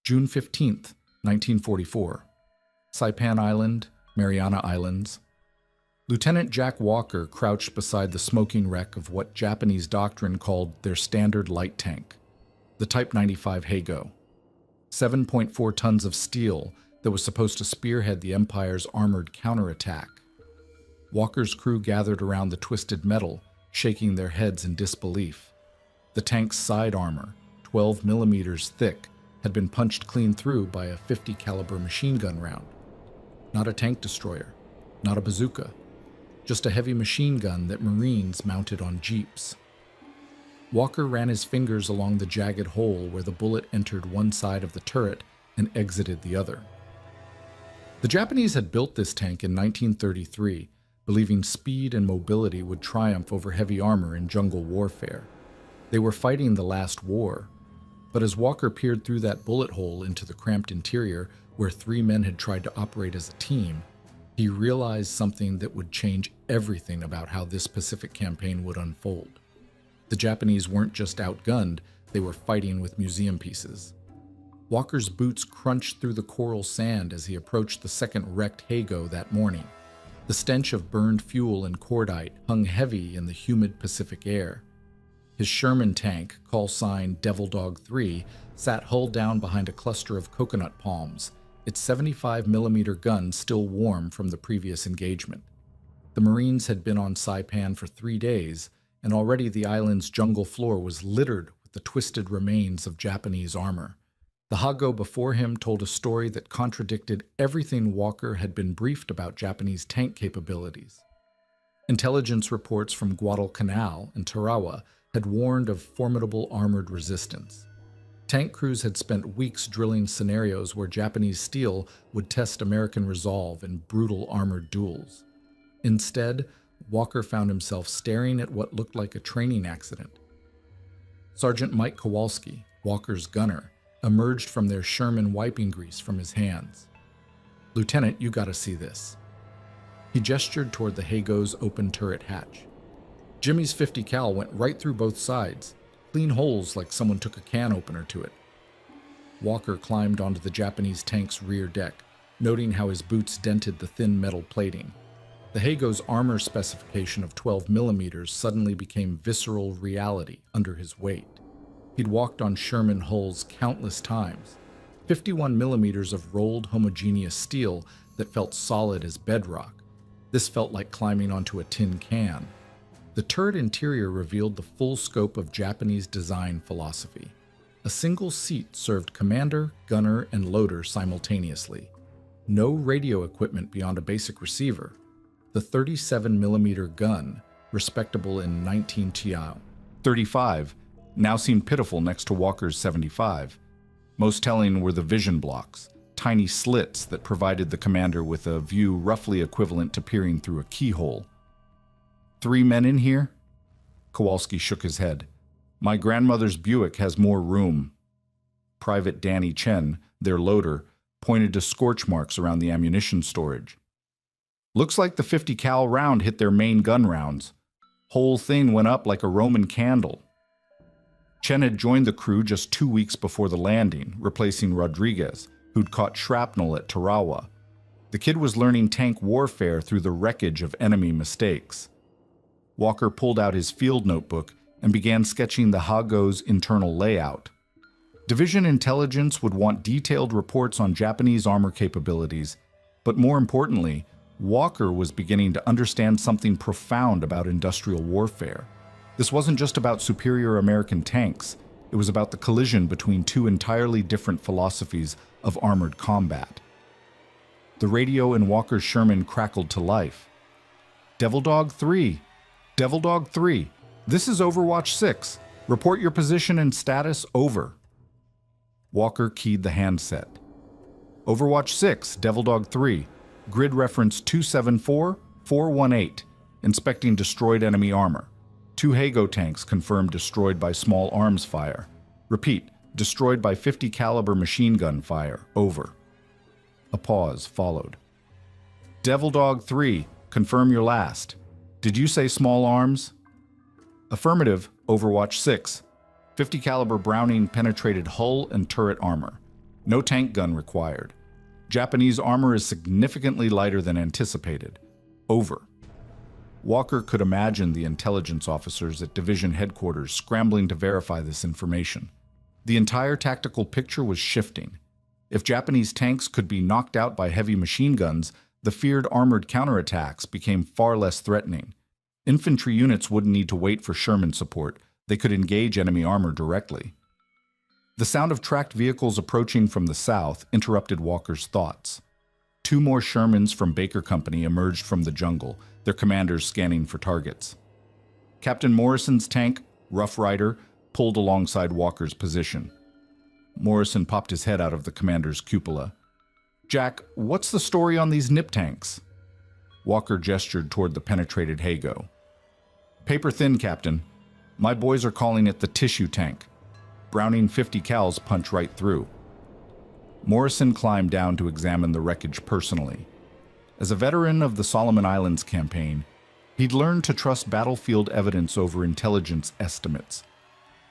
June 15th, 1944. Saipan Island, Mariana Islands. Lieutenant Jack Walker crouched beside the smoking wreck of what Japanese doctrine called their standard light tank, the Type 95 Heigo. 7.4 tons of steel that was supposed to spearhead the Empire's armored counterattack. Walker's crew gathered around the twisted metal, shaking their heads in disbelief. The tank's side armor, 12 millimeters thick, had been punched clean through by a .50 caliber machine gun round. Not a tank destroyer, not a bazooka, just a heavy machine gun that Marines mounted on jeeps. Walker ran his fingers along the jagged hole where the bullet entered one side of the turret and exited the other. The Japanese had built this tank in 1933, believing speed and mobility would triumph over heavy armor in jungle warfare. They were fighting the last war. But as Walker peered through that bullet hole into the cramped interior where 3 men had tried to operate as a team, he realized something that would change everything about how this Pacific campaign would unfold. The Japanese weren't just outgunned, they were fighting with museum pieces. Walker's boots crunched through the coral sand as he approached the second wrecked Heigo that morning. The stench of burned fuel and cordite hung heavy in the humid Pacific air. His Sherman tank, call sign Devil Dog 3, sat hull down behind a cluster of coconut palms, its 75mm gun still warm from the previous engagement. The Marines had been on Saipan for 3 days, and already the island's jungle floor was littered with the twisted remains of Japanese armor. The Hago before him told a story that contradicted everything Walker had been briefed about Japanese tank capabilities. Intelligence reports from Guadalcanal and Tarawa had warned of formidable armored resistance. Tank crews had spent weeks drilling scenarios where Japanese steel would test American resolve in brutal armored duels. Instead, Walker found himself staring at what looked like a training accident. Sergeant Mike Kowalski, Walker's gunner, emerged from their Sherman wiping grease from his hands. "Lieutenant, you gotta see this." He gestured toward the Heigo's open turret hatch. Jimmy's .50 cal went right through both sides, clean holes like someone took a can opener to it. Walker climbed onto the Japanese tank's rear deck, noting how his boots dented the thin metal plating. The Heigo's armor specification of 12 millimeters suddenly became visceral reality under his weight. He'd walked on Sherman hulls countless times, 51 millimeters of rolled homogeneous steel that felt solid as bedrock. This felt like climbing onto a tin can. The turret interior revealed the full scope of Japanese design philosophy. A single seat served commander, gunner, and loader simultaneously. No radio equipment beyond a basic receiver. The 37mm gun, respectable in 1935, now seemed pitiful next to Walker's 75. Most telling were the vision blocks, tiny slits that provided the commander with a view roughly equivalent to peering through a keyhole. 3 men in here? Kowalski shook his head. My grandmother's Buick has more room. Private Danny Chen, their loader, pointed to scorch marks around the ammunition storage. Looks like the .50 cal round hit their main gun rounds. Whole thing went up like a Roman candle. Chen had joined the crew just 2 weeks before the landing, replacing Rodriguez, who'd caught shrapnel at Tarawa. The kid was learning tank warfare through the wreckage of enemy mistakes. Walker pulled out his field notebook and began sketching the Hago's internal layout. Division intelligence would want detailed reports on Japanese armor capabilities, but more importantly, Walker was beginning to understand something profound about industrial warfare. This wasn't just about superior American tanks, it was about the collision between 2 entirely different philosophies of armored combat. The radio in Walker's Sherman crackled to life. Devil Dog 3! Devil Dog 3! This is Overwatch 6. Report your position and status, over. Walker keyed the handset. Overwatch 6, Devil Dog 3. Grid reference 274418. Inspecting destroyed enemy armor. 2 Heigo tanks confirmed destroyed by small arms fire. Repeat, destroyed by .50 caliber machine gun fire, over. A pause followed. Devil Dog 3, confirm your last. Did you say small arms? Affirmative, Overwatch 6. .50 caliber Browning penetrated hull and turret armor. No tank gun required. Japanese armor is significantly lighter than anticipated. Over. Walker could imagine the intelligence officers at division headquarters scrambling to verify this information. The entire tactical picture was shifting. If Japanese tanks could be knocked out by heavy machine guns, the feared armored counterattacks became far less threatening. Infantry units wouldn't need to wait for Sherman support. They could engage enemy armor directly. The sound of tracked vehicles approaching from the south interrupted Walker's thoughts. 2 more Shermans from Baker Company emerged from the jungle, their commanders scanning for targets. Captain Morrison's tank, Rough Rider, pulled alongside Walker's position. Morrison popped his head out of the commander's cupola. "Jack, what's the story on these nip tanks?" Walker gestured toward the penetrated Hago. "Paper thin, Captain. My boys are calling it the tissue tank. Browning 50 cals punch right through." Morrison climbed down to examine the wreckage personally. As a veteran of the Solomon Islands campaign, he'd learned to trust battlefield evidence over intelligence estimates.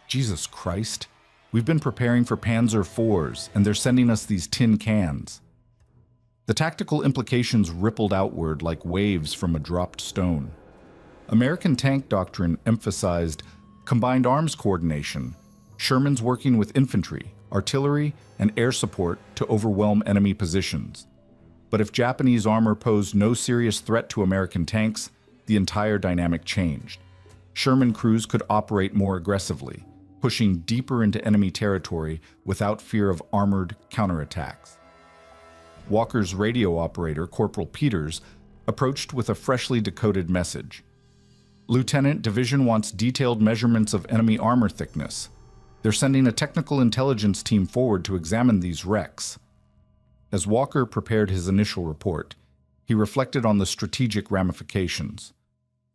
Jesus Christ, we've been preparing for Panzer IVs, and they're sending us these tin cans. The tactical implications rippled outward like waves from a dropped stone. American tank doctrine emphasized combined arms coordination, Shermans working with infantry, artillery, and air support to overwhelm enemy positions. But if Japanese armor posed no serious threat to American tanks, the entire dynamic changed. Sherman crews could operate more aggressively, pushing deeper into enemy territory without fear of armored counterattacks. Walker's radio operator, Corporal Peters, approached with a freshly decoded message. "Lieutenant, Division wants detailed measurements of enemy armor thickness. They're sending a technical intelligence team forward to examine these wrecks." As Walker prepared his initial report, he reflected on the strategic ramifications.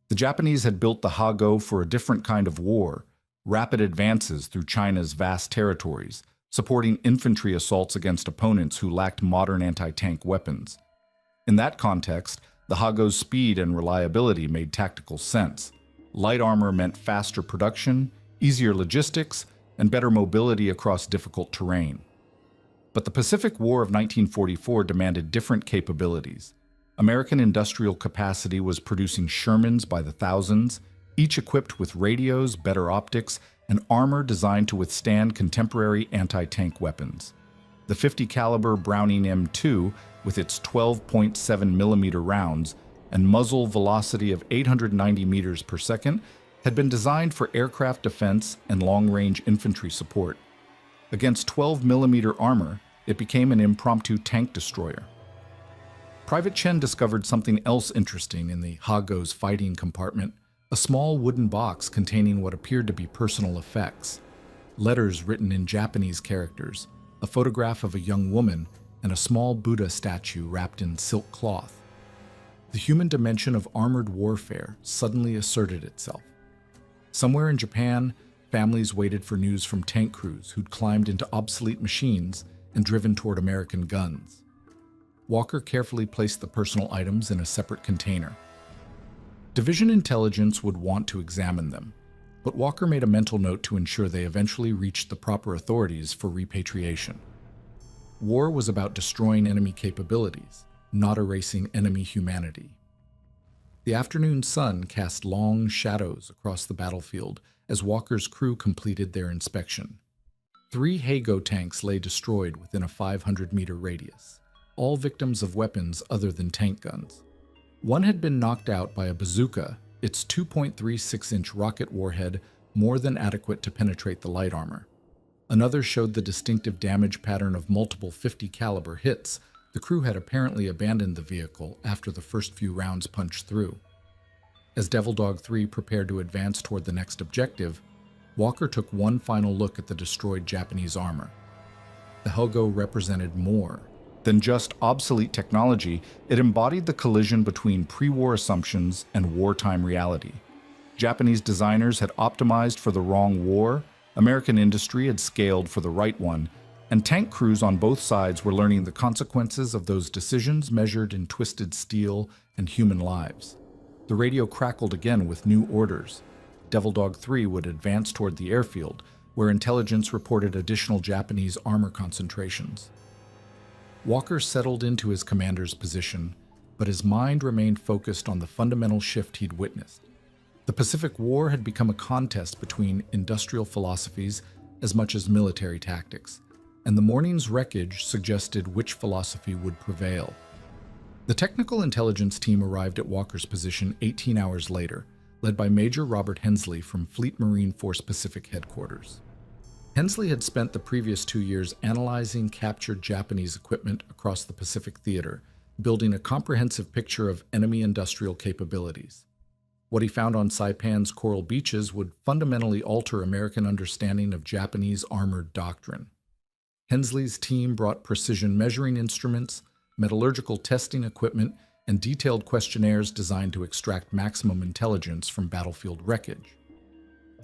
The Japanese had built the Hago for a different kind of war, rapid advances through China's vast territories, supporting infantry assaults against opponents who lacked modern anti-tank weapons. In that context, the Hago's speed and reliability made tactical sense. Light armor meant faster production, easier logistics, and better mobility across difficult terrain. But the Pacific War of 1944 demanded different capabilities. American industrial capacity was producing Shermans by the thousands, each equipped with radios, better optics, and armor designed to withstand contemporary anti-tank weapons. The 50 caliber Browning M2, with its 12.7 millimeter rounds and muzzle velocity of 890 meters per second, had been designed for aircraft defense and long-range infantry support. Against 12 millimeter armor, it became an impromptu tank destroyer. Private Chen discovered something else interesting in the Hago's fighting compartment, a small wooden box containing what appeared to be personal effects. Letters written in Japanese characters, a photograph of a young woman, and a small Buddha statue wrapped in silk cloth. The human dimension of armored warfare suddenly asserted itself. Somewhere in Japan, families waited for news from tank crews who'd climbed into obsolete machines and driven toward American guns. Walker carefully placed the personal items in a separate container. Division intelligence would want to examine them, but Walker made a mental note to ensure they eventually reached the proper authorities for repatriation. War was about destroying enemy capabilities, not erasing enemy humanity. The afternoon sun cast long shadows across the battlefield as Walker's crew completed their inspection. 3 Hago tanks lay destroyed within a 500-meter radius, all victims of weapons other than tank guns. One had been knocked out by a bazooka, its 2.36-inch rocket warhead more than adequate to penetrate the light armor. Another showed the distinctive damage pattern of multiple 50 caliber hits. The crew had apparently abandoned the vehicle after the first few rounds punched through. As Devil Dog 3 prepared to advance toward the next objective, Walker took one final look at the destroyed Japanese armor. The Hago represented more than just obsolete technology. It embodied the collision between pre-war assumptions and wartime reality. Japanese designers had optimized for the wrong war, American industry had scaled for the right one, and tank crews on both sides were learning the consequences of those decisions measured in twisted steel and human lives. The radio crackled again with new orders. Devil Dog 3 would advance toward the airfield, where intelligence reported additional Japanese armor concentrations. Walker settled into his commander's position, but his mind remained focused on the fundamental shift he'd witnessed. The Pacific War had become a contest between industrial philosophies as much as military tactics, and the morning's wreckage suggested which philosophy would prevail. The technical intelligence team arrived at Walker's position 18 hours later, led by Major Robert Hensley from Fleet Marine Force Pacific Headquarters. Hensley had spent the previous 2 years analyzing captured Japanese equipment across the Pacific Theater, building a comprehensive picture of enemy industrial capabilities. What he found on Saipan's coral beaches would fundamentally alter American understanding of Japanese armored doctrine. Hensley's team brought precision measuring instruments, metallurgical testing equipment, and detailed questionnaires designed to extract maximum intelligence from battlefield wreckage.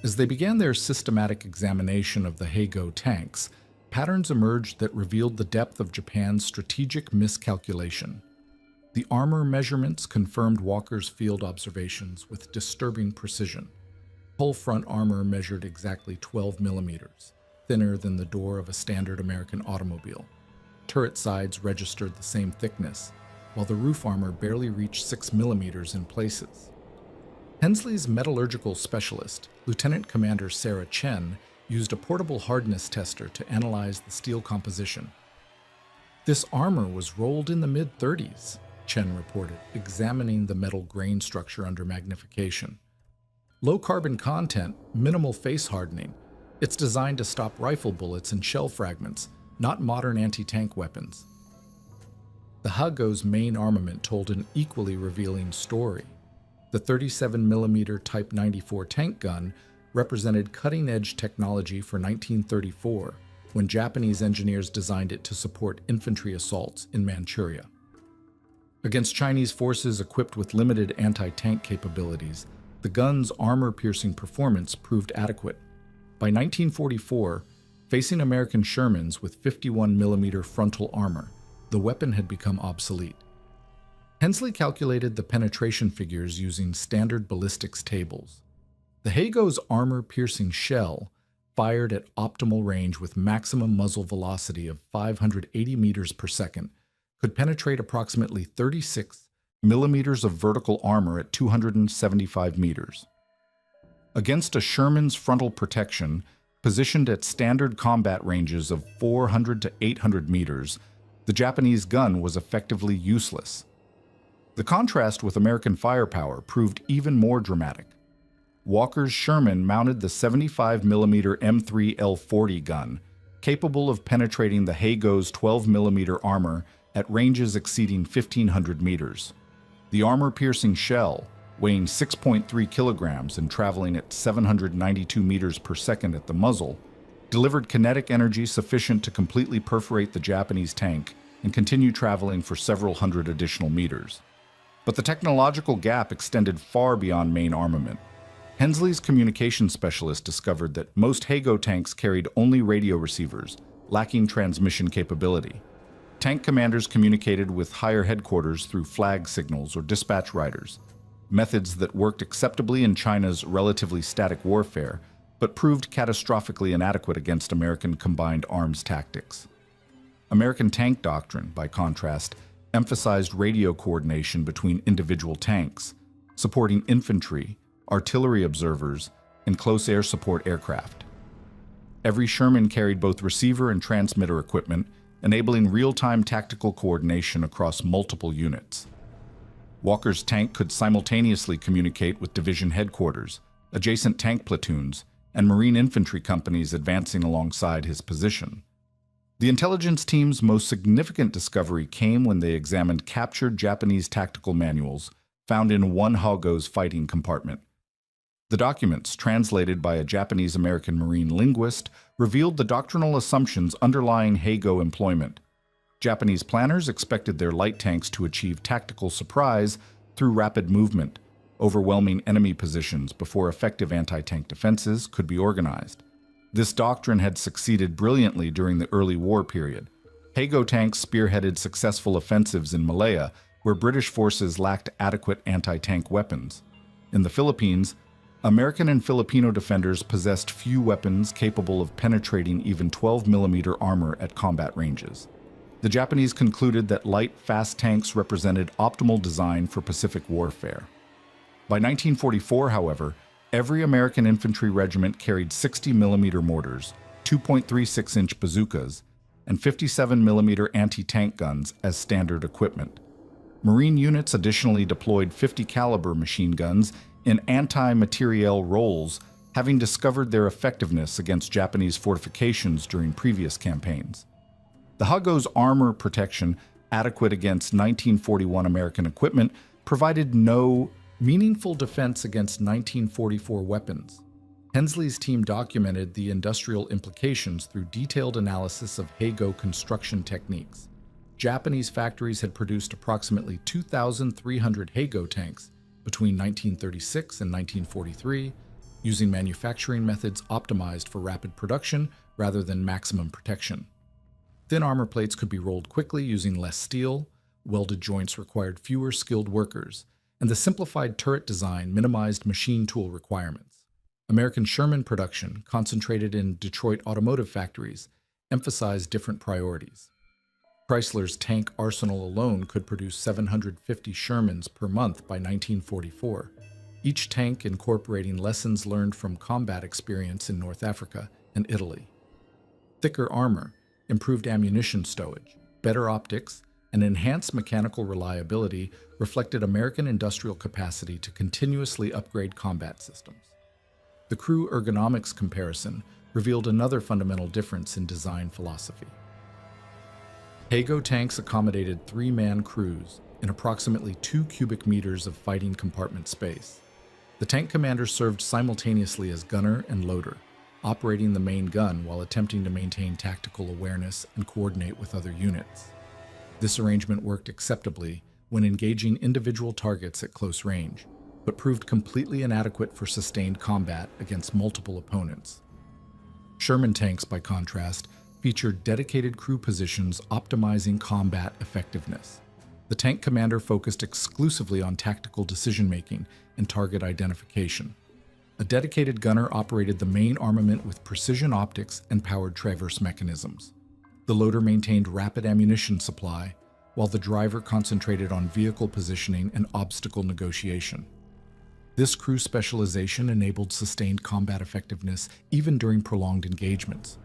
As they began their systematic examination of the Heigo tanks, patterns emerged that revealed the depth of Japan's strategic miscalculation. The armor measurements confirmed Walker's field observations with disturbing precision. Hull front armor measured exactly 12 millimeters, thinner than the door of a standard American automobile. Turret sides registered the same thickness, while the roof armor barely reached 6 millimeters in places. Hensley's metallurgical specialist, Lieutenant Commander Sarah Chen, used a portable hardness tester to analyze the steel composition. "This armor was rolled in the mid-30s, Chen reported, examining the metal grain structure under magnification. "Low carbon content, minimal face hardening. It's designed to stop rifle bullets and shell fragments, not modern anti-tank weapons." The Heigo's main armament told an equally revealing story. The 37mm Type 94 tank gun represented cutting-edge technology for 1934, when Japanese engineers designed it to support infantry assaults in Manchuria. Against Chinese forces equipped with limited anti-tank capabilities, the gun's armor-piercing performance proved adequate. By 1944, facing American Shermans with 51mm frontal armor, the weapon had become obsolete. Hensley calculated the penetration figures using standard ballistics tables. The Heigo's armor-piercing shell, fired at optimal range with maximum muzzle velocity of 580 meters per second, could penetrate approximately 36 millimeters of vertical armor at 275 meters. Against a Sherman's frontal protection, positioned at standard combat ranges of 400 to 800 meters, the Japanese gun was effectively useless. The contrast with American firepower proved even more dramatic. Walker's Sherman mounted the 75mm M3 L40 gun, capable of penetrating the Heigo's 12mm armor at ranges exceeding 1,500 meters. The armor-piercing shell, weighing 6.3 kilograms and traveling at 792 meters per second at the muzzle, delivered kinetic energy sufficient to completely perforate the Japanese tank and continue traveling for several hundred additional meters. But the technological gap extended far beyond main armament. Hensley's communications specialist discovered that most Heigo tanks carried only radio receivers, lacking transmission capability. Tank commanders communicated with higher headquarters through flag signals or dispatch riders, methods that worked acceptably in China's relatively static warfare, but proved catastrophically inadequate against American combined arms tactics. American tank doctrine, by contrast, emphasized radio coordination between individual tanks, supporting infantry, artillery observers, and close air support aircraft. Every Sherman carried both receiver and transmitter equipment, enabling real-time tactical coordination across multiple units. Walker's tank could simultaneously communicate with division headquarters, adjacent tank platoons, and Marine infantry companies advancing alongside his position. The intelligence team's most significant discovery came when they examined captured Japanese tactical manuals found in one Heigo's fighting compartment. The documents, translated by a Japanese-American Marine linguist, revealed the doctrinal assumptions underlying Heigo employment. Japanese planners expected their light tanks to achieve tactical surprise through rapid movement, overwhelming enemy positions before effective anti-tank defenses could be organized. This doctrine had succeeded brilliantly during the early war period. Heigo tanks spearheaded successful offensives in Malaya, where British forces lacked adequate anti-tank weapons. In the Philippines, American and Filipino defenders possessed few weapons capable of penetrating even 12mm armor at combat ranges. The Japanese concluded that light, fast tanks represented optimal design for Pacific warfare. By 1944, however, every American infantry regiment carried 60mm mortars, 2.36-inch bazookas, and 57mm anti-tank guns as standard equipment. Marine units additionally deployed 50-caliber machine guns in anti-materiel roles, having discovered their effectiveness against Japanese fortifications during previous campaigns. The Hago's armor protection, adequate against 1941 American equipment, provided no meaningful defense against 1944 weapons. Hensley's team documented the industrial implications through detailed analysis of Hago construction techniques. Japanese factories had produced approximately 2,300 Hago tanks between 1936 and 1943, using manufacturing methods optimized for rapid production rather than maximum protection. Thin armor plates could be rolled quickly using less steel, welded joints required fewer skilled workers, and the simplified turret design minimized machine tool requirements. American Sherman production, concentrated in Detroit automotive factories, emphasized different priorities. Chrysler's tank arsenal alone could produce 750 Shermans per month by 1944, each tank incorporating lessons learned from combat experience in North Africa and Italy. Thicker armor, improved ammunition stowage, better optics, and enhanced mechanical reliability reflected American industrial capacity to continuously upgrade combat systems. The crew ergonomics comparison revealed another fundamental difference in design philosophy. Hago tanks accommodated 3-man crews in approximately 2 cubic meters of fighting compartment space. The tank commander served simultaneously as gunner and loader, operating the main gun while attempting to maintain tactical awareness and coordinate with other units. This arrangement worked acceptably when engaging individual targets at close range, but proved completely inadequate for sustained combat against multiple opponents. Sherman tanks, by contrast, featured dedicated crew positions optimizing combat effectiveness. The tank commander focused exclusively on tactical decision-making and target identification. A dedicated gunner operated the main armament with precision optics and powered traverse mechanisms. The loader maintained rapid ammunition supply, while the driver concentrated on vehicle positioning and obstacle negotiation. This crew specialization enabled sustained combat effectiveness even during prolonged engagements.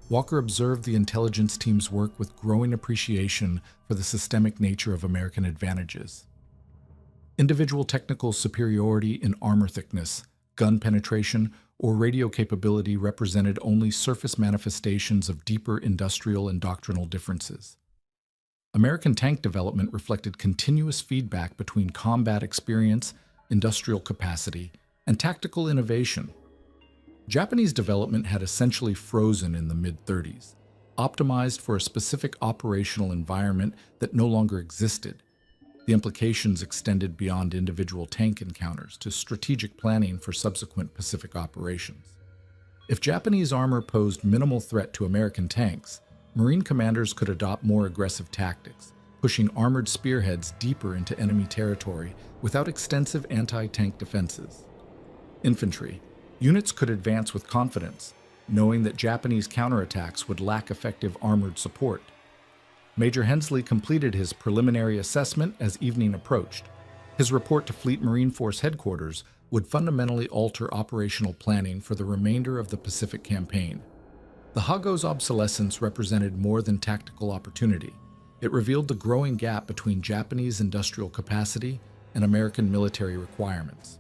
Walker observed the intelligence team's work with growing appreciation for the systemic nature of American advantages. Individual technical superiority in armor thickness, gun penetration, or radio capability represented only surface manifestations of deeper industrial and doctrinal differences. American tank development reflected continuous feedback between combat experience, industrial capacity, and tactical innovation. Japanese development had essentially frozen in the mid-30s, optimized for a specific operational environment that no longer existed. The implications extended beyond individual tank encounters to strategic planning for subsequent Pacific operations. If Japanese armor posed minimal threat to American tanks, Marine commanders could adopt more aggressive tactics, pushing armored spearheads deeper into enemy territory without extensive anti-tank defenses. Infantry. Units could advance with confidence, knowing that Japanese counterattacks would lack effective armored support. Major Hensley completed his preliminary assessment as evening approached. His report to Fleet Marine Force headquarters would fundamentally alter operational planning for the remainder of the Pacific campaign. The Hago's obsolescence represented more than tactical opportunity. It revealed the growing gap between Japanese industrial capacity and American military requirements.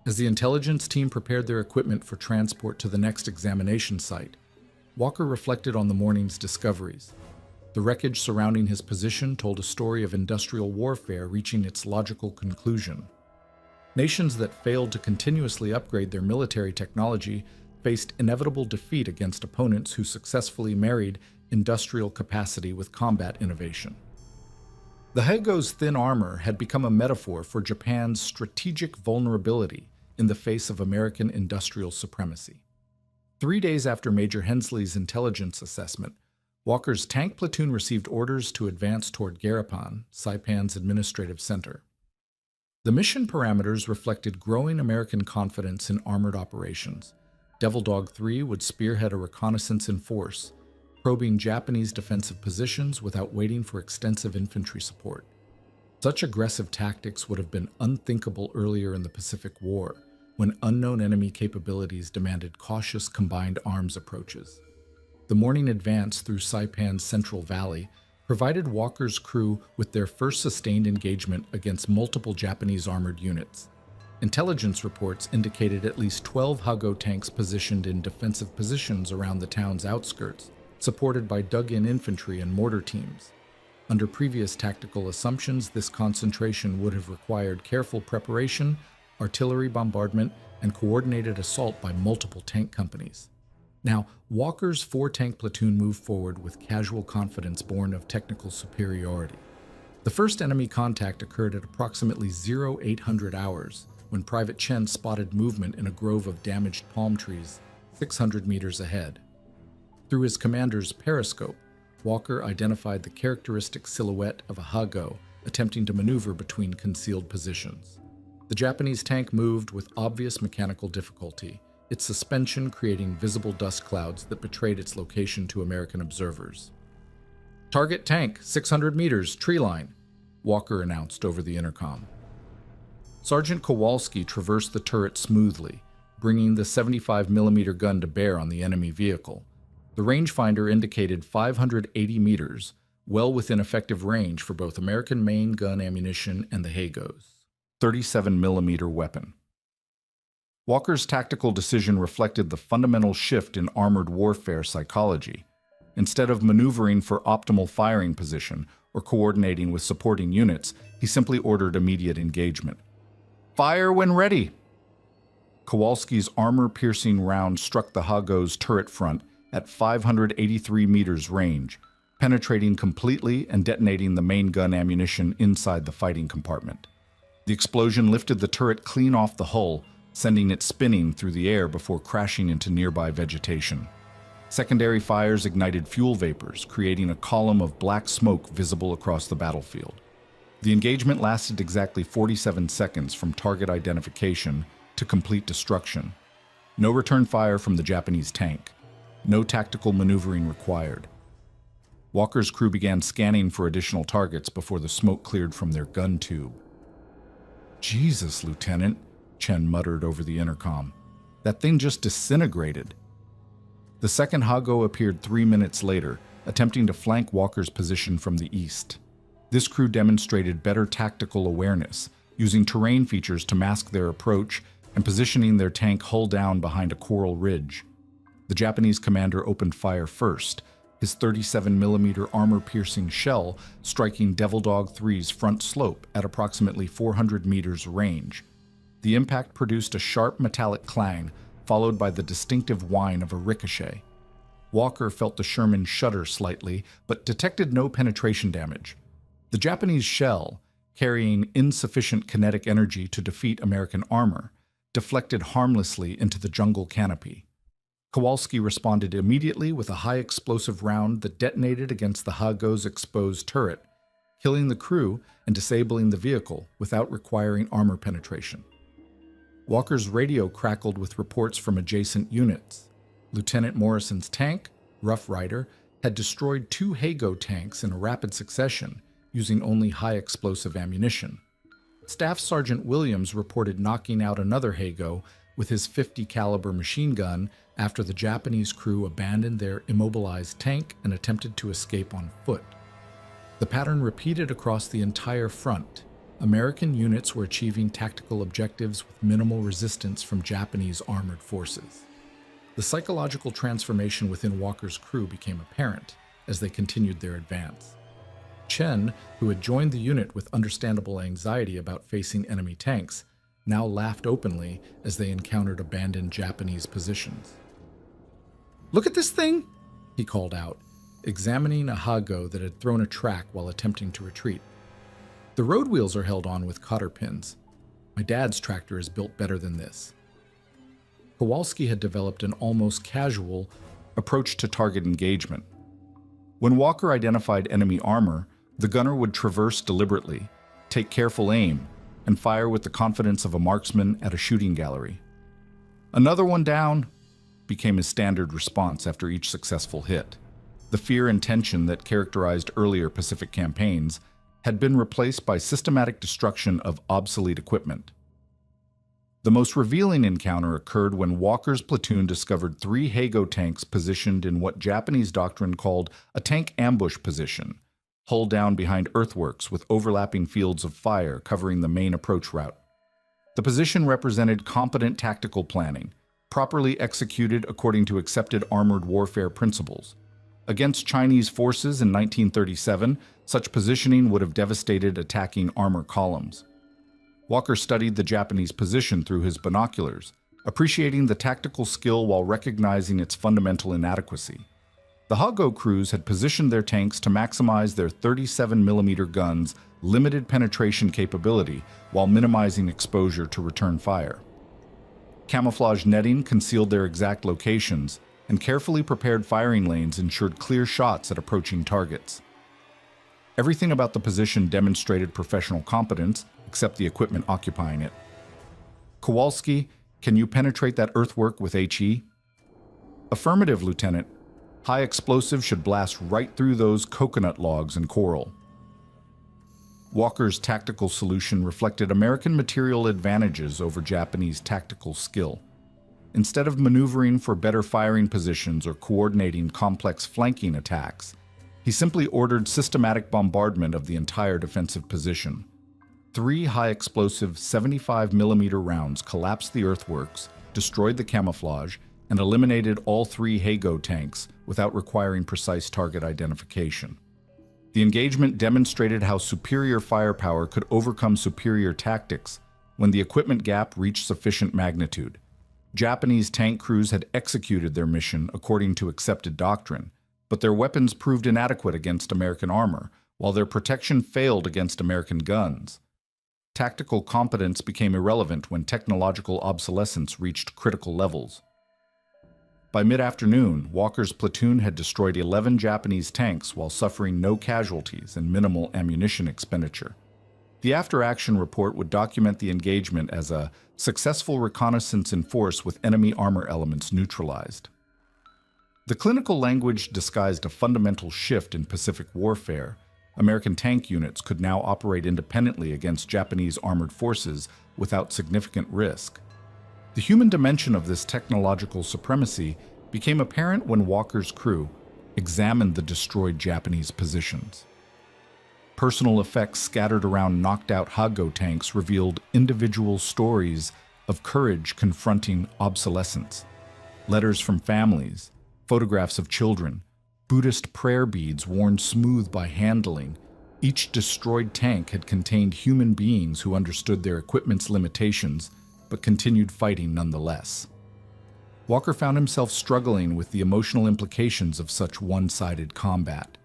As the intelligence team prepared their equipment for transport to the next examination site, Walker reflected on the morning's discoveries. The wreckage surrounding his position told a story of industrial warfare reaching its logical conclusion. Nations that failed to continuously upgrade their military technology faced inevitable defeat against opponents who successfully married industrial capacity with combat innovation. The Hago's thin armor had become a metaphor for Japan's strategic vulnerability in the face of American industrial supremacy. 3 days after Major Hensley's intelligence assessment, Walker's tank platoon received orders to advance toward Garapan, Saipan's administrative center. The mission parameters reflected growing American confidence in armored operations. Devil Dog 3 would spearhead a reconnaissance in force, probing Japanese defensive positions without waiting for extensive infantry support. Such aggressive tactics would have been unthinkable earlier in the Pacific War, when unknown enemy capabilities demanded cautious combined arms approaches. The morning advance through Saipan's Central Valley provided Walker's crew with their first sustained engagement against multiple Japanese armored units. Intelligence reports indicated at least 12 Hago tanks positioned in defensive positions around the town's outskirts, supported by dug-in infantry and mortar teams. Under previous tactical assumptions, this concentration would have required careful preparation, artillery bombardment, and coordinated assault by multiple tank companies. Now, Walker's 4-tank platoon moved forward with casual confidence born of technical superiority. The first enemy contact occurred at approximately 0800 hours, when Private Chen spotted movement in a grove of damaged palm trees 600 meters ahead. Through his commander's periscope, Walker identified the characteristic silhouette of a Hago attempting to maneuver between concealed positions. The Japanese tank moved with obvious mechanical difficulty, its suspension creating visible dust clouds that betrayed its location to American observers. "Target tank, 600 meters, tree line," Walker announced over the intercom. Sergeant Kowalski traversed the turret smoothly, bringing the 75mm gun to bear on the enemy vehicle. The rangefinder indicated 580 meters, well within effective range for both American main gun ammunition and the Hago's 37mm weapon. Walker's tactical decision reflected the fundamental shift in armored warfare psychology. Instead of maneuvering for optimal firing position or coordinating with supporting units, he simply ordered immediate engagement. "Fire when ready!" Kowalski's armor-piercing round struck the Hago's turret front at 583 meters range, penetrating completely and detonating the main gun ammunition inside the fighting compartment. The explosion lifted the turret clean off the hull, sending it spinning through the air before crashing into nearby vegetation. Secondary fires ignited fuel vapors, creating a column of black smoke visible across the battlefield. The engagement lasted exactly 47 seconds from target identification to complete destruction. No return fire from the Japanese tank. No tactical maneuvering required. Walker's crew began scanning for additional targets before the smoke cleared from their gun tube. "Jesus, Lieutenant," Chen muttered over the intercom. "That thing just disintegrated." The second Hago appeared 3 minutes later, attempting to flank Walker's position from the east. This crew demonstrated better tactical awareness, using terrain features to mask their approach and positioning their tank hull down behind a coral ridge. The Japanese commander opened fire first, his 37mm armor-piercing shell striking Devil Dog 3's front slope at approximately 400 meters range. The impact produced a sharp metallic clang, followed by the distinctive whine of a ricochet. Walker felt the Sherman shudder slightly, but detected no penetration damage. The Japanese shell, carrying insufficient kinetic energy to defeat American armor, deflected harmlessly into the jungle canopy. Kowalski responded immediately with a high-explosive round that detonated against the Hago's exposed turret, killing the crew and disabling the vehicle without requiring armor penetration. Walker's radio crackled with reports from adjacent units. Lieutenant Morrison's tank, Rough Rider, had destroyed 2 Hago tanks in a rapid succession, using only high-explosive ammunition. Staff Sergeant Williams reported knocking out another Hago with his .50 caliber machine gun after the Japanese crew abandoned their immobilized tank and attempted to escape on foot. The pattern repeated across the entire front. American units were achieving tactical objectives with minimal resistance from Japanese armored forces. The psychological transformation within Walker's crew became apparent as they continued their advance. Chen, who had joined the unit with understandable anxiety about facing enemy tanks, now laughed openly as they encountered abandoned Japanese positions. "Look at this thing!" he called out, examining a Hago that had thrown a track while attempting to retreat. "The road wheels are held on with cotter pins. My dad's tractor is built better than this." Kowalski had developed an almost casual approach to target engagement. When Walker identified enemy armor, the gunner would traverse deliberately, take careful aim, and fire with the confidence of a marksman at a shooting gallery. "Another one down," became his standard response after each successful hit. The fear and tension that characterized earlier Pacific campaigns had been replaced by systematic destruction of obsolete equipment. The most revealing encounter occurred when Walker's platoon discovered 3 Hago tanks positioned in what Japanese doctrine called a tank ambush position, hull down behind earthworks with overlapping fields of fire covering the main approach route. The position represented competent tactical planning, properly executed according to accepted armored warfare principles. Against Chinese forces in 1937, such positioning would have devastated attacking armor columns. Walker studied the Japanese position through his binoculars, appreciating the tactical skill while recognizing its fundamental inadequacy. The Hago crews had positioned their tanks to maximize their 37mm guns' limited penetration capability while minimizing exposure to return fire. Camouflage netting concealed their exact locations, and carefully prepared firing lanes ensured clear shots at approaching targets. Everything about the position demonstrated professional competence, except the equipment occupying it. "Kowalski, can you penetrate that earthwork with HE?" "Affirmative, Lieutenant. High explosive should blast right through those coconut logs and coral." Walker's tactical solution reflected American material advantages over Japanese tactical skill. Instead of maneuvering for better firing positions or coordinating complex flanking attacks, he simply ordered systematic bombardment of the entire defensive position. 3 high-explosive 75mm rounds collapsed the earthworks, destroyed the camouflage, and eliminated all 3 Hago tanks without requiring precise target identification. The engagement demonstrated how superior firepower could overcome superior tactics when the equipment gap reached sufficient magnitude. Japanese tank crews had executed their mission according to accepted doctrine, but their weapons proved inadequate against American armor, while their protection failed against American guns. Tactical competence became irrelevant when technological obsolescence reached critical levels. By mid-afternoon, Walker's platoon had destroyed 11 Japanese tanks while suffering no casualties and minimal ammunition expenditure. The after-action report would document the engagement as a successful reconnaissance in force with enemy armor elements neutralized. The clinical language disguised a fundamental shift in Pacific warfare. American tank units could now operate independently against Japanese armored forces without significant risk. The human dimension of this technological supremacy became apparent when Walker's crew examined the destroyed Japanese positions. Personal effects scattered around knocked-out Hago tanks revealed individual stories of courage confronting obsolescence. Letters from families, photographs of children, Buddhist prayer beads worn smooth by handling. Each destroyed tank had contained human beings who understood their equipment's limitations but continued fighting nonetheless. Walker found himself struggling with the emotional implications of such one-sided combat.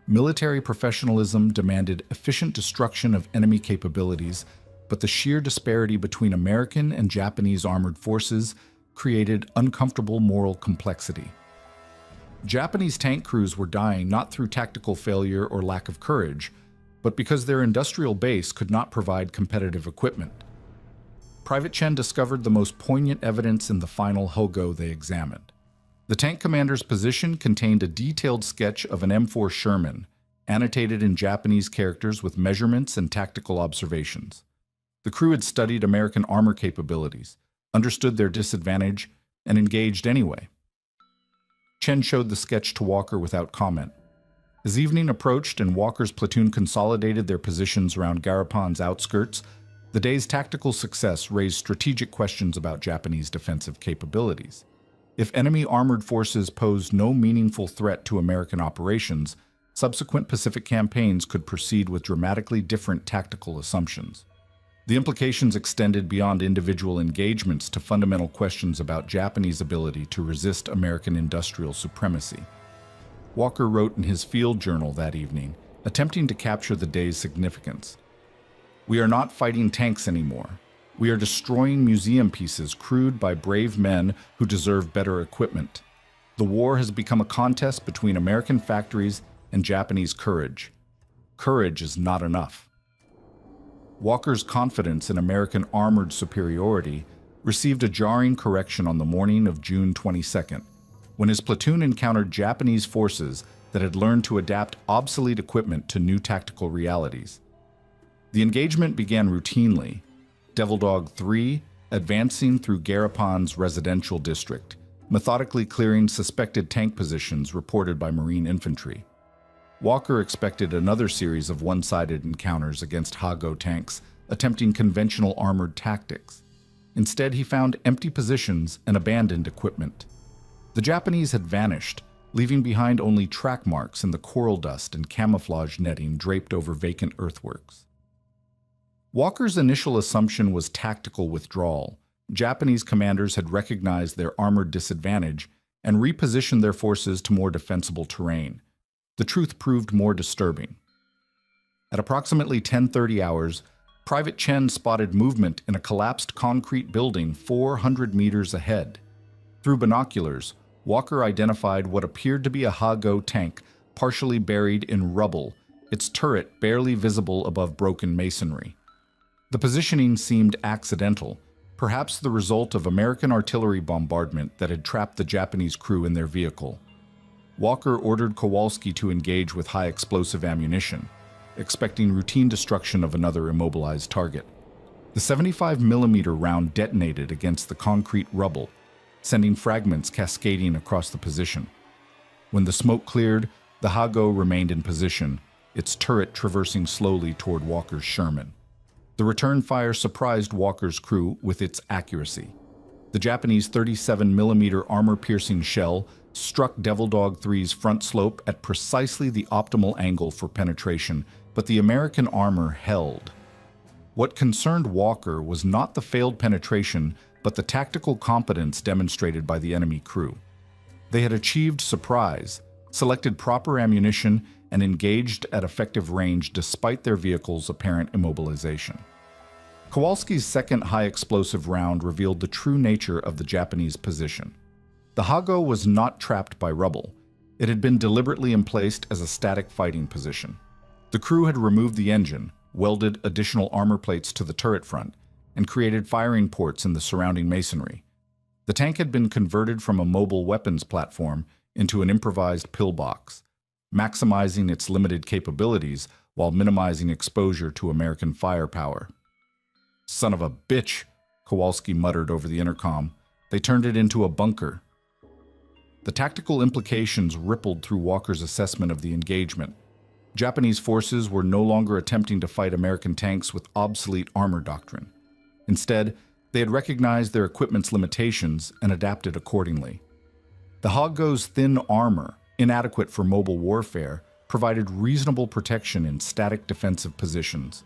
Military professionalism demanded efficient destruction of enemy capabilities, but the sheer disparity between American and Japanese armored forces created uncomfortable moral complexity. Japanese tank crews were dying not through tactical failure or lack of courage, but because their industrial base could not provide competitive equipment. Private Chen discovered the most poignant evidence in the final Hago they examined. The tank commander's position contained a detailed sketch of an M4 Sherman, annotated in Japanese characters with measurements and tactical observations. The crew had studied American armor capabilities, understood their disadvantage, and engaged anyway. Chen showed the sketch to Walker without comment. As evening approached and Walker's platoon consolidated their positions around Garapan's outskirts, the day's tactical success raised strategic questions about Japanese defensive capabilities. If enemy armored forces posed no meaningful threat to American operations, subsequent Pacific campaigns could proceed with dramatically different tactical assumptions. The implications extended beyond individual engagements to fundamental questions about Japanese ability to resist American industrial supremacy. Walker wrote in his field journal that evening, attempting to capture the day's significance. "We are not fighting tanks anymore. We are destroying museum pieces crewed by brave men who deserve better equipment. The war has become a contest between American factories and Japanese courage. Courage is not enough." Walker's confidence in American armored superiority received a jarring correction on the morning of June 22nd, when his platoon encountered Japanese forces that had learned to adapt obsolete equipment to new tactical realities. The engagement began routinely, Devil Dog 3 advancing through Garapan's residential district, methodically clearing suspected tank positions reported by Marine infantry. Walker expected another series of one-sided encounters against Hago tanks attempting conventional armored tactics. Instead, he found empty positions and abandoned equipment. The Japanese had vanished, leaving behind only track marks in the coral dust and camouflage netting draped over vacant earthworks. Walker's initial assumption was tactical withdrawal. Japanese commanders had recognized their armored disadvantage and repositioned their forces to more defensible terrain. The truth proved more disturbing. At approximately 10:30 hours, Private Chen spotted movement in a collapsed concrete building 400 meters ahead. Through binoculars, Walker identified what appeared to be a Hago tank partially buried in rubble, its turret barely visible above broken masonry. The positioning seemed accidental, perhaps the result of American artillery bombardment that had trapped the Japanese crew in their vehicle. Walker ordered Kowalski to engage with high explosive ammunition, expecting routine destruction of another immobilized target. The 75mm round detonated against the concrete rubble, sending fragments cascading across the position. When the smoke cleared, the Hago remained in position, its turret traversing slowly toward Walker's Sherman. The return fire surprised Walker's crew with its accuracy. The Japanese 37mm armor-piercing shell struck Devil Dog 3's front slope at precisely the optimal angle for penetration, but the American armor held. What concerned Walker was not the failed penetration, but the tactical competence demonstrated by the enemy crew. They had achieved surprise, selected proper ammunition, and engaged at effective range despite their vehicle's apparent immobilization. Kowalski's second high-explosive round revealed the true nature of the Japanese position. The Hago was not trapped by rubble. It had been deliberately emplaced as a static fighting position. The crew had removed the engine, welded additional armor plates to the turret front, and created firing ports in the surrounding masonry. The tank had been converted from a mobile weapons platform into an improvised pillbox, maximizing its limited capabilities while minimizing exposure to American firepower. "Son of a bitch," Kowalski muttered over the intercom. "They turned it into a bunker." The tactical implications rippled through Walker's assessment of the engagement. Japanese forces were no longer attempting to fight American tanks with obsolete armor doctrine. Instead, they had recognized their equipment's limitations and adapted accordingly. The Hago's thin armor, inadequate for mobile warfare, provided reasonable protection in static defensive positions.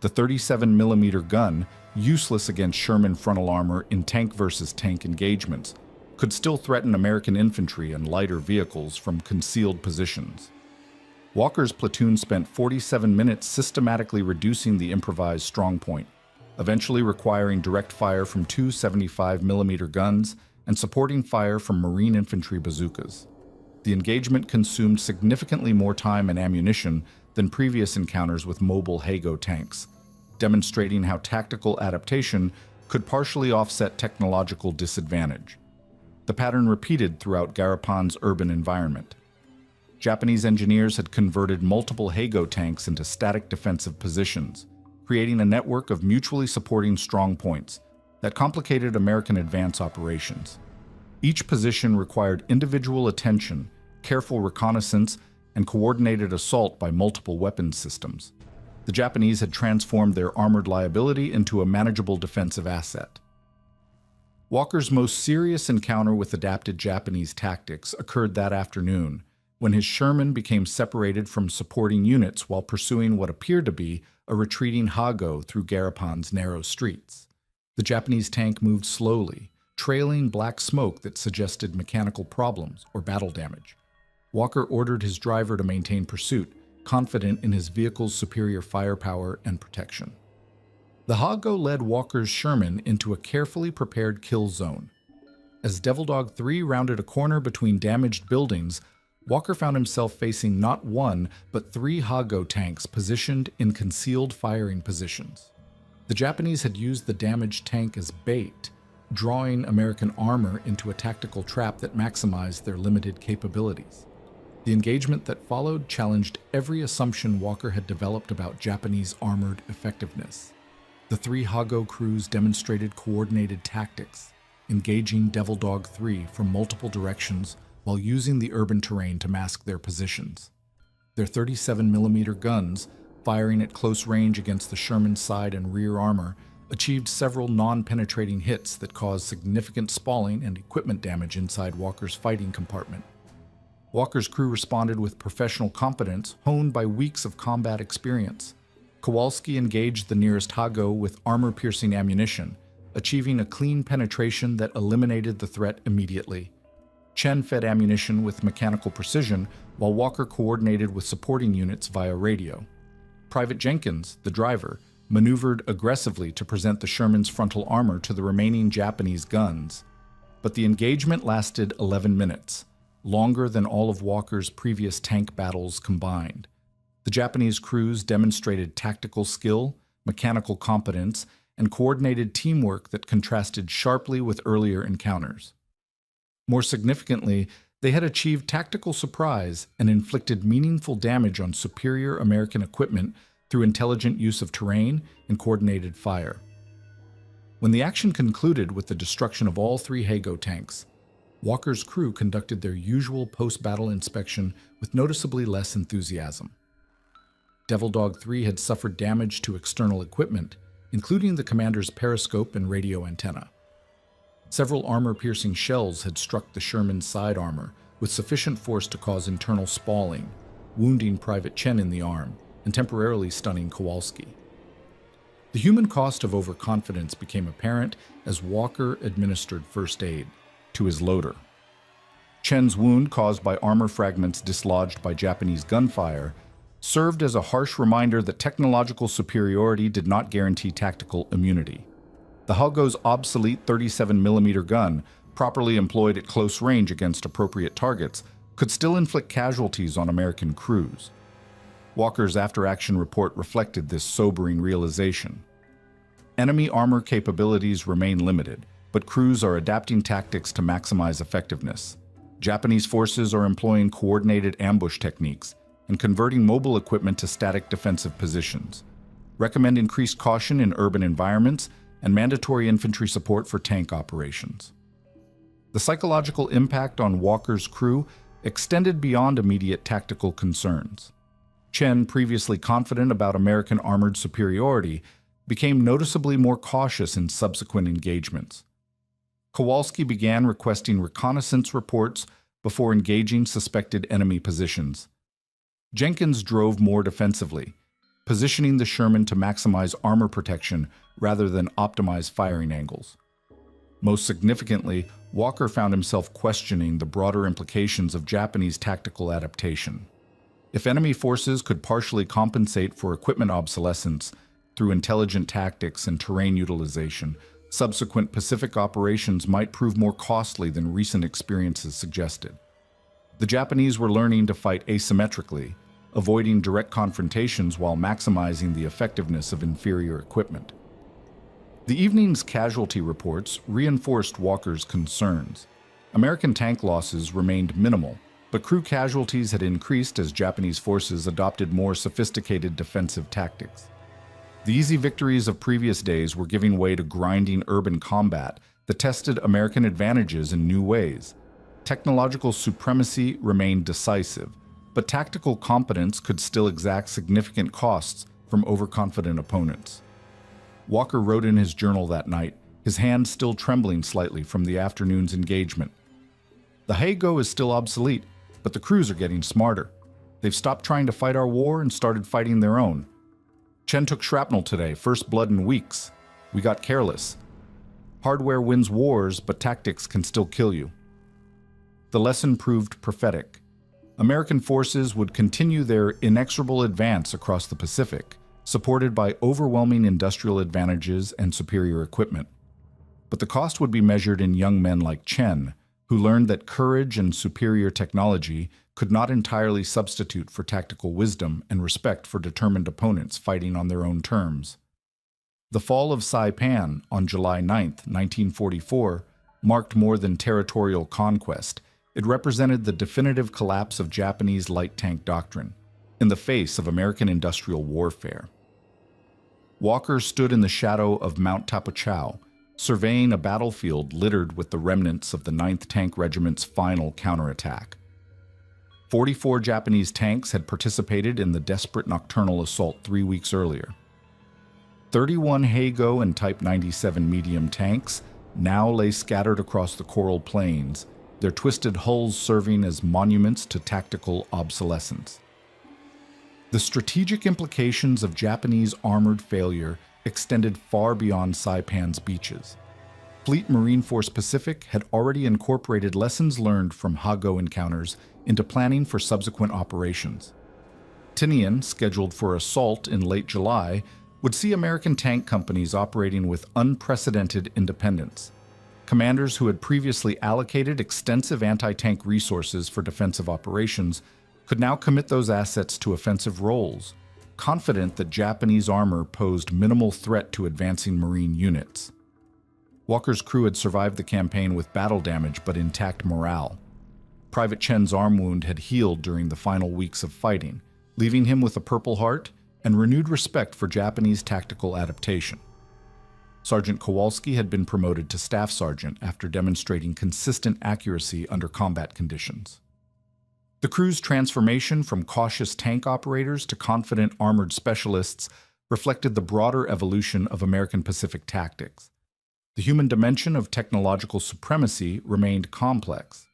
The 37mm gun, useless against Sherman frontal armor in tank versus tank engagements, could still threaten American infantry and lighter vehicles from concealed positions. Walker's platoon spent 47 minutes systematically reducing the improvised strongpoint, eventually requiring direct fire from two 75mm guns and supporting fire from Marine infantry bazookas. The engagement consumed significantly more time and ammunition than previous encounters with mobile Hago tanks, demonstrating how tactical adaptation could partially offset technological disadvantage. The pattern repeated throughout Garapan's urban environment. Japanese engineers had converted multiple Hago tanks into static defensive positions, creating a network of mutually supporting strong points that complicated American advance operations. Each position required individual attention, careful reconnaissance, and coordinated assault by multiple weapons systems. The Japanese had transformed their armored liability into a manageable defensive asset. Walker's most serious encounter with adapted Japanese tactics occurred that afternoon, when his Sherman became separated from supporting units while pursuing what appeared to be a retreating Hago through Garapan's narrow streets. The Japanese tank moved slowly, trailing black smoke that suggested mechanical problems or battle damage. Walker ordered his driver to maintain pursuit, confident in his vehicle's superior firepower and protection. The Hago led Walker's Sherman into a carefully prepared kill zone. As Devil Dog 3 rounded a corner between damaged buildings, Walker found himself facing not one, but 3 Hago tanks positioned in concealed firing positions. The Japanese had used the damaged tank as bait, drawing American armor into a tactical trap that maximized their limited capabilities. The engagement that followed challenged every assumption Walker had developed about Japanese armored effectiveness. The 3 Hago crews demonstrated coordinated tactics, engaging Devil Dog 3 from multiple directions while using the urban terrain to mask their positions. Their 37mm guns, firing at close range against the Sherman's side and rear armor, achieved several non-penetrating hits that caused significant spalling and equipment damage inside Walker's fighting compartment. Walker's crew responded with professional competence honed by weeks of combat experience. Kowalski engaged the nearest Hago with armor-piercing ammunition, achieving a clean penetration that eliminated the threat immediately. Chen fed ammunition with mechanical precision, while Walker coordinated with supporting units via radio. Private Jenkins, the driver, maneuvered aggressively to present the Sherman's frontal armor to the remaining Japanese guns. But the engagement lasted 11 minutes, longer than all of Walker's previous tank battles combined. The Japanese crews demonstrated tactical skill, mechanical competence, and coordinated teamwork that contrasted sharply with earlier encounters. More significantly, they had achieved tactical surprise and inflicted meaningful damage on superior American equipment through intelligent use of terrain and coordinated fire. When the action concluded with the destruction of all 3 Hago tanks, Walker's crew conducted their usual post-battle inspection with noticeably less enthusiasm. Devil Dog 3 had suffered damage to external equipment, including the commander's periscope and radio antenna. Several armor-piercing shells had struck the Sherman's side armor with sufficient force to cause internal spalling, wounding Private Chen in the arm and temporarily stunning Kowalski. The human cost of overconfidence became apparent as Walker administered first aid to his loader. Chen's wound, caused by armor fragments dislodged by Japanese gunfire, served as a harsh reminder that technological superiority did not guarantee tactical immunity. The Hago's obsolete 37mm gun, properly employed at close range against appropriate targets, could still inflict casualties on American crews. Walker's after-action report reflected this sobering realization. Enemy armor capabilities remain limited, but crews are adapting tactics to maximize effectiveness. Japanese forces are employing coordinated ambush techniques and converting mobile equipment to static defensive positions. Recommend increased caution in urban environments and mandatory infantry support for tank operations. The psychological impact on Walker's crew extended beyond immediate tactical concerns. Chen, previously confident about American armored superiority, became noticeably more cautious in subsequent engagements. Kowalski began requesting reconnaissance reports before engaging suspected enemy positions. Jenkins drove more defensively, positioning the Sherman to maximize armor protection rather than optimize firing angles. Most significantly, Walker found himself questioning the broader implications of Japanese tactical adaptation. If enemy forces could partially compensate for equipment obsolescence through intelligent tactics and terrain utilization, subsequent Pacific operations might prove more costly than recent experiences suggested. The Japanese were learning to fight asymmetrically, avoiding direct confrontations while maximizing the effectiveness of inferior equipment. The evening's casualty reports reinforced Walker's concerns. American tank losses remained minimal, but crew casualties had increased as Japanese forces adopted more sophisticated defensive tactics. The easy victories of previous days were giving way to grinding urban combat that tested American advantages in new ways. Technological supremacy remained decisive, but tactical competence could still exact significant costs from overconfident opponents. Walker wrote in his journal that night, his hand still trembling slightly from the afternoon's engagement. The Hago is still obsolete, but the crews are getting smarter. They've stopped trying to fight our war and started fighting their own. Chen took shrapnel today, first blood in weeks. We got careless. Hardware wins wars, but tactics can still kill you. The lesson proved prophetic. American forces would continue their inexorable advance across the Pacific, supported by overwhelming industrial advantages and superior equipment. But the cost would be measured in young men like Chen, who learned that courage and superior technology could not entirely substitute for tactical wisdom and respect for determined opponents fighting on their own terms. The fall of Saipan on July 9, 1944, marked more than territorial conquest. It represented the definitive collapse of Japanese light tank doctrine in the face of American industrial warfare. Walker stood in the shadow of Mount Tapachau, surveying a battlefield littered with the remnants of the 9th Tank Regiment's final counterattack. 44 Japanese tanks had participated in the desperate nocturnal assault 3 weeks earlier. 31 Heigo and Type 97 medium tanks now lay scattered across the Coral Plains, their twisted hulls serving as monuments to tactical obsolescence. The strategic implications of Japanese armored failure extended far beyond Saipan's beaches. Fleet Marine Force Pacific had already incorporated lessons learned from Hago encounters into planning for subsequent operations. Tinian, scheduled for assault in late July, would see American tank companies operating with unprecedented independence. Commanders who had previously allocated extensive anti-tank resources for defensive operations could now commit those assets to offensive roles, confident that Japanese armor posed minimal threat to advancing Marine units. Walker's crew had survived the campaign with battle damage but intact morale. Private Chen's arm wound had healed during the final weeks of fighting, leaving him with a Purple Heart and renewed respect for Japanese tactical adaptation. Sergeant Kowalski had been promoted to Staff Sergeant after demonstrating consistent accuracy under combat conditions. The crew's transformation from cautious tank operators to confident armored specialists reflected the broader evolution of American Pacific tactics. The human dimension of technological supremacy remained complex.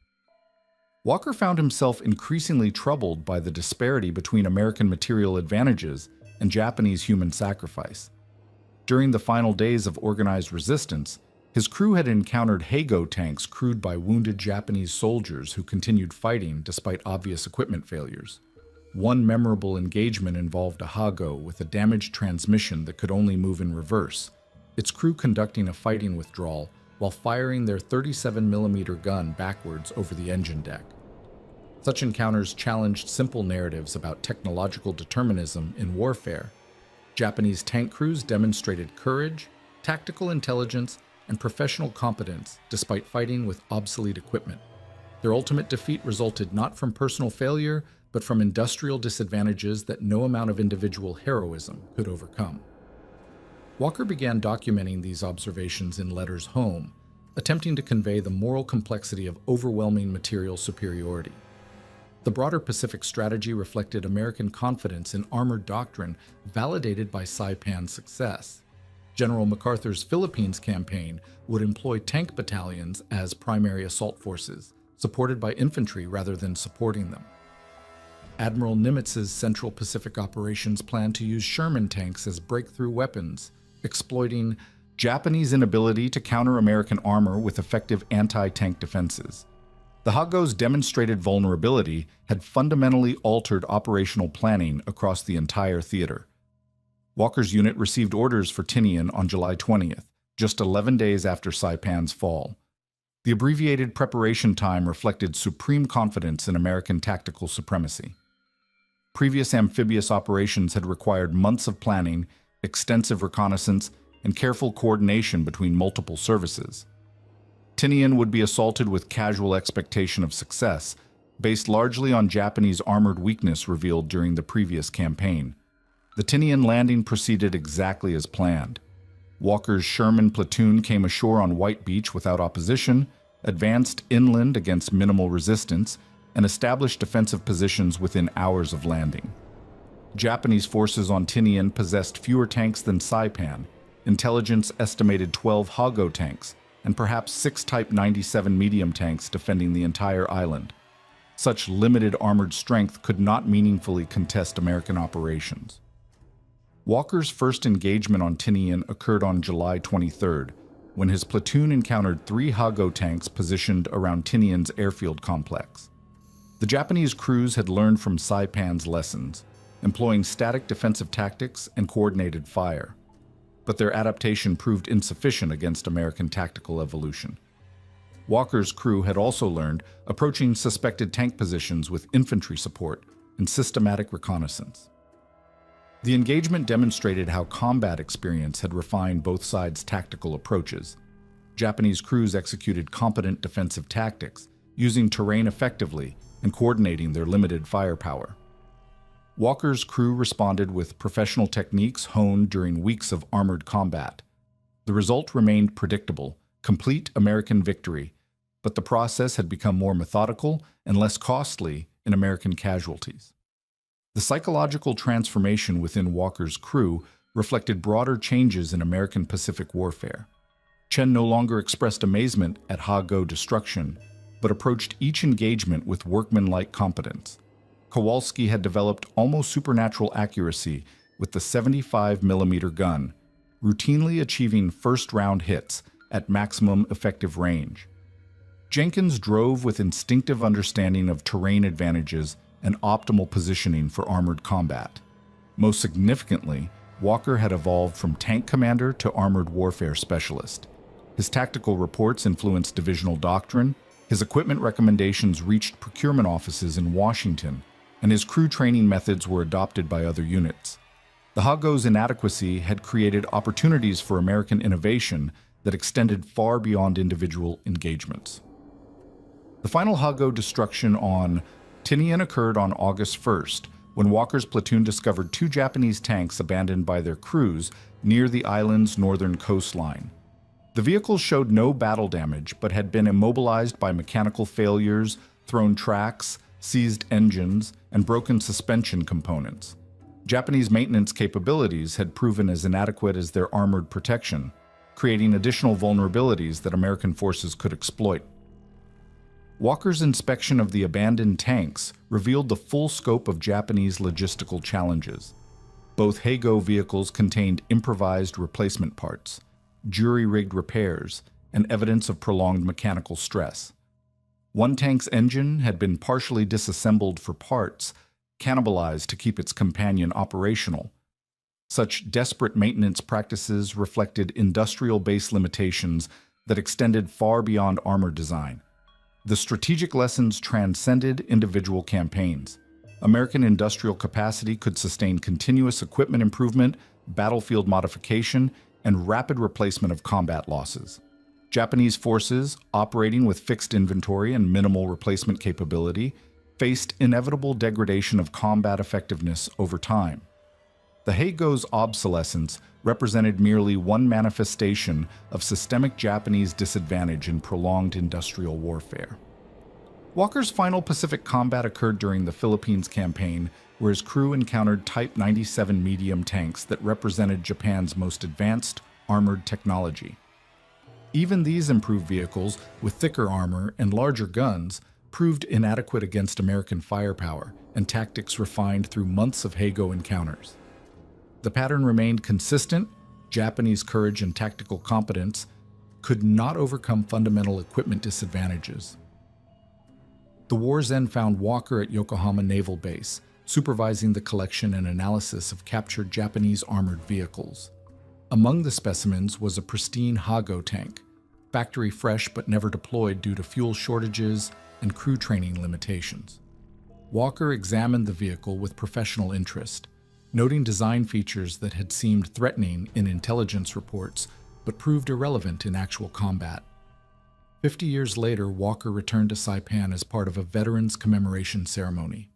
Walker found himself increasingly troubled by the disparity between American material advantages and Japanese human sacrifice. During the final days of organized resistance, his crew had encountered Heigo tanks crewed by wounded Japanese soldiers who continued fighting despite obvious equipment failures. One memorable engagement involved a Hago with a damaged transmission that could only move in reverse, its crew conducting a fighting withdrawal while firing their 37mm gun backwards over the engine deck. Such encounters challenged simple narratives about technological determinism in warfare. Japanese tank crews demonstrated courage, tactical intelligence, and professional competence despite fighting with obsolete equipment. Their ultimate defeat resulted not from personal failure, but from industrial disadvantages that no amount of individual heroism could overcome. Walker began documenting these observations in letters home, attempting to convey the moral complexity of overwhelming material superiority. The broader Pacific strategy reflected American confidence in armored doctrine validated by Saipan's success. General MacArthur's Philippines campaign would employ tank battalions as primary assault forces, supported by infantry rather than supporting them. Admiral Nimitz's Central Pacific operations planned to use Sherman tanks as breakthrough weapons, exploiting Japanese inability to counter American armor with effective anti-tank defenses. The Hago's demonstrated vulnerability had fundamentally altered operational planning across the entire theater. Walker's unit received orders for Tinian on July 20th, just 11 days after Saipan's fall. The abbreviated preparation time reflected supreme confidence in American tactical supremacy. Previous amphibious operations had required months of planning, extensive reconnaissance, and careful coordination between multiple services. Tinian would be assaulted with casual expectation of success, based largely on Japanese armored weakness revealed during the previous campaign. The Tinian landing proceeded exactly as planned. Walker's Sherman platoon came ashore on White Beach without opposition, advanced inland against minimal resistance, and established defensive positions within hours of landing. Japanese forces on Tinian possessed fewer tanks than Saipan. Intelligence estimated 12 Hago tanks, and perhaps 6 Type 97 medium tanks defending the entire island. Such limited armored strength could not meaningfully contest American operations. Walker's first engagement on Tinian occurred on July 23rd, when his platoon encountered 3 Hago tanks positioned around Tinian's airfield complex. The Japanese crews had learned from Saipan's lessons, employing static defensive tactics and coordinated fire. But their adaptation proved insufficient against American tactical evolution. Walker's crew had also learned approaching suspected tank positions with infantry support and systematic reconnaissance. The engagement demonstrated how combat experience had refined both sides' tactical approaches. Japanese crews executed competent defensive tactics, using terrain effectively and coordinating their limited firepower. Walker's crew responded with professional techniques honed during weeks of armored combat. The result remained predictable, complete American victory, but the process had become more methodical and less costly in American casualties. The psychological transformation within Walker's crew reflected broader changes in American Pacific warfare. Chen no longer expressed amazement at Ha-Go destruction, but approached each engagement with workmanlike competence. Kowalski had developed almost supernatural accuracy with the 75mm gun, routinely achieving first-round hits at maximum effective range. Jenkins drove with instinctive understanding of terrain advantages and optimal positioning for armored combat. Most significantly, Walker had evolved from tank commander to armored warfare specialist. His tactical reports influenced divisional doctrine, his equipment recommendations reached procurement offices in Washington, and his crew training methods were adopted by other units. The Ha-Go's inadequacy had created opportunities for American innovation that extended far beyond individual engagements. The final Ha-Go destruction on Tinian occurred on August 1st, when Walker's platoon discovered two Japanese tanks abandoned by their crews near the island's northern coastline. The vehicles showed no battle damage, but had been immobilized by mechanical failures, thrown tracks, seized engines, and broken suspension components. Japanese maintenance capabilities had proven as inadequate as their armored protection, creating additional vulnerabilities that American forces could exploit. Walker's inspection of the abandoned tanks revealed the full scope of Japanese logistical challenges. Both Ha-Go vehicles contained improvised replacement parts, jury-rigged repairs, and evidence of prolonged mechanical stress. One tank's engine had been partially disassembled for parts, cannibalized to keep its companion operational. Such desperate maintenance practices reflected industrial-based limitations that extended far beyond armor design. The strategic lessons transcended individual campaigns. American industrial capacity could sustain continuous equipment improvement, battlefield modification, and rapid replacement of combat losses. Japanese forces, operating with fixed inventory and minimal replacement capability, faced inevitable degradation of combat effectiveness over time. The Ha-Go's obsolescence represented merely one manifestation of systemic Japanese disadvantage in prolonged industrial warfare. Walker's final Pacific combat occurred during the Philippines campaign, where his crew encountered Type 97 medium tanks that represented Japan's most advanced armored technology. Even these improved vehicles, with thicker armor and larger guns, proved inadequate against American firepower and tactics refined through months of Ha-Go encounters. The pattern remained consistent. Japanese courage and tactical competence could not overcome fundamental equipment disadvantages. The war's end found Walker at Yokohama Naval Base, supervising the collection and analysis of captured Japanese armored vehicles. Among the specimens was a pristine Ha-Go tank, factory fresh but never deployed due to fuel shortages and crew training limitations. Walker examined the vehicle with professional interest, noting design features that had seemed threatening in intelligence reports but proved irrelevant in actual combat. 50 years later, Walker returned to Saipan as part of a veterans commemoration ceremony.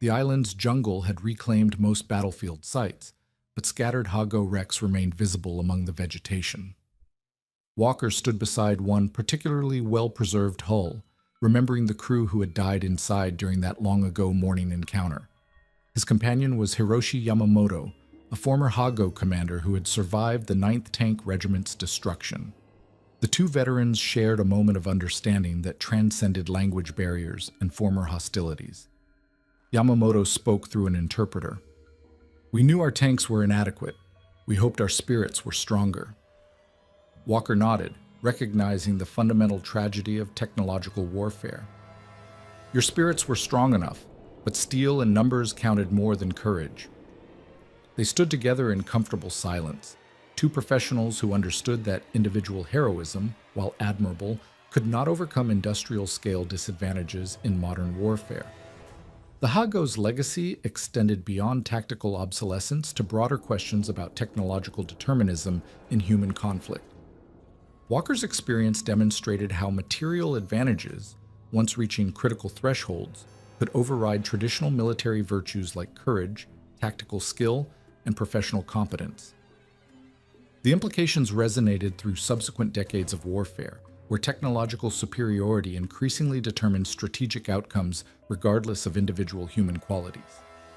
The island's jungle had reclaimed most battlefield sites, but scattered Ha-Go wrecks remained visible among the vegetation. Walker stood beside one particularly well-preserved hull, remembering the crew who had died inside during that long-ago morning encounter. His companion was Hiroshi Yamamoto, a former Ha-Go commander who had survived the 9th Tank Regiment's destruction. The two veterans shared a moment of understanding that transcended language barriers and former hostilities. Yamamoto spoke through an interpreter. "We knew our tanks were inadequate. We hoped our spirits were stronger." Walker nodded, recognizing the fundamental tragedy of technological warfare. "Your spirits were strong enough, but steel and numbers counted more than courage." They stood together in comfortable silence, two professionals who understood that individual heroism, while admirable, could not overcome industrial-scale disadvantages in modern warfare. The Hago's legacy extended beyond tactical obsolescence to broader questions about technological determinism in human conflict. Walker's experience demonstrated how material advantages, once reaching critical thresholds, could override traditional military virtues like courage, tactical skill, and professional competence. The implications resonated through subsequent decades of warfare, where technological superiority increasingly determined strategic outcomes regardless of individual human qualities.